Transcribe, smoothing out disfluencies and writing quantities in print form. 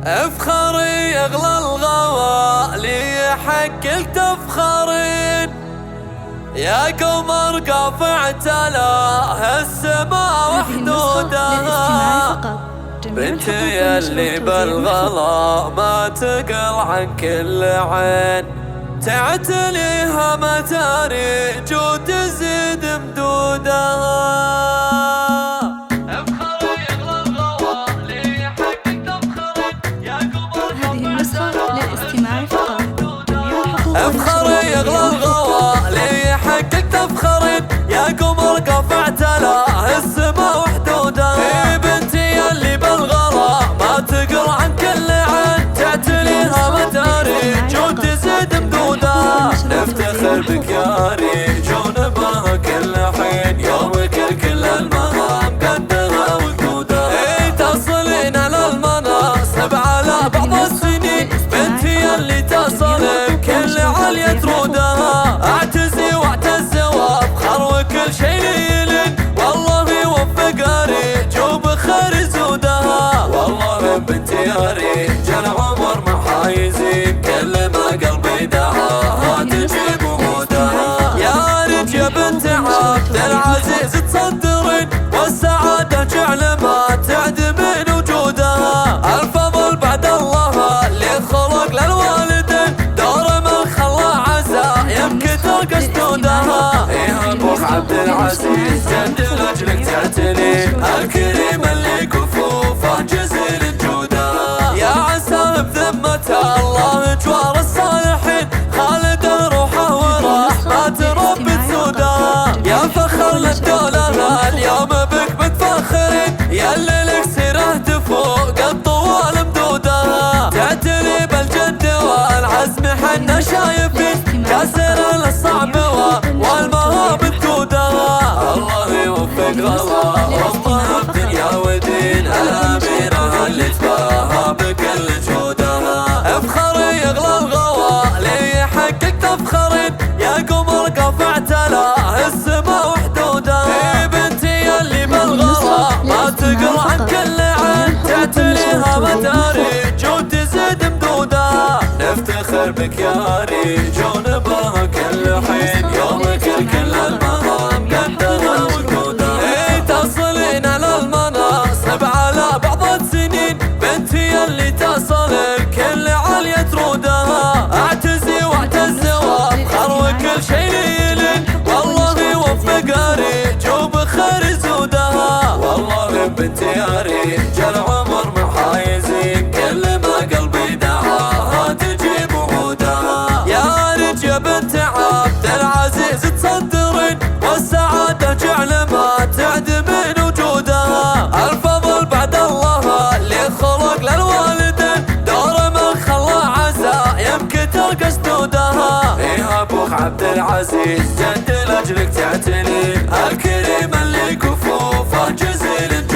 افخري اغلى الغوالي حقك تفخرين يا قمر قافع تلاه السما وحدودها. بنتي يلي بالغلا ما تقل عن كل عين تعتليها متاريج وتزيد مدودها. افخري اغلى الغوالي حقك تفخرين يا قمر قافع تلاه السما وحدودها. يا بنتي يلي بالغلا ما تقل عن كل عين تعتليها متاريج وتزيد مدودها. نفتخر بك يا ريج ونباها كل حين يومك كل المهام قدها وجودها. تصلين على المناصب على بعض السنين بنتي يلي تصلين كل علية رودها. اعتزي واعتز وافخر وكل شي ليلين والله يوفق ريج وبخير زودها. والله بنتي يا ريج العمر محايزين كل ما قلبي دعاها تجيب وهودها. يا ريج يا بنت عبد العزيز تصدرين والسعادة جعل ما تعدمين وجودها. الفضل بعد الله اللي خلق للوالدين دور من خلى عزايم كثر قصدودها. ايه ابوك عبد العزيز جد لاجلك تعتلين الكريم اللي كفوفه جزيل جودها. يا عسى بذمة الله جوار الصالحين خالد روحه ورحمة ربي تسودها. يا فخر للدولة اليوم بك متفخرين ياللي لك سيره تفوق الطوال مدودها. تعتلي بالجد والعزم حنا شايفين كاسر للصعب والمهام تقودها. الله يوفق الله والله بدنيا ودين الاميره اللي تباهى بكل جودها. افخري اغلى الغوالي حقك تفخرين يا قمر قافع تلاه السما وحدودها. يا بنتي يلي بالغلا ما تقل عن كل عين تعتليها متاريج وتزيد مدودها. نفتخر بك يا ريج ونباها كل حين يومك كل المهام قدها وجودها. تصلين على المناصب على بعض السنين بنتي يلي تصلين كل علية رودها. اعتزي واعتز وافخر وكل شي ليلين والله يوفق ريج وبخير زودها. والله بنتي يا ريج العمر محايزين كل ما قلبي دعاها تجيب وهودها. يا ريج يا بنت عبد العزيز تصدرين والسعادة جعل ما تعدمين وجودها. الفضل بعد الله اللي خلق للوالدين دور من خلى عزايم كثر قصدودها. ايه ابوك عبد العزيز جد لاجلك تعتلين الكريم اللي كفوفه جزيل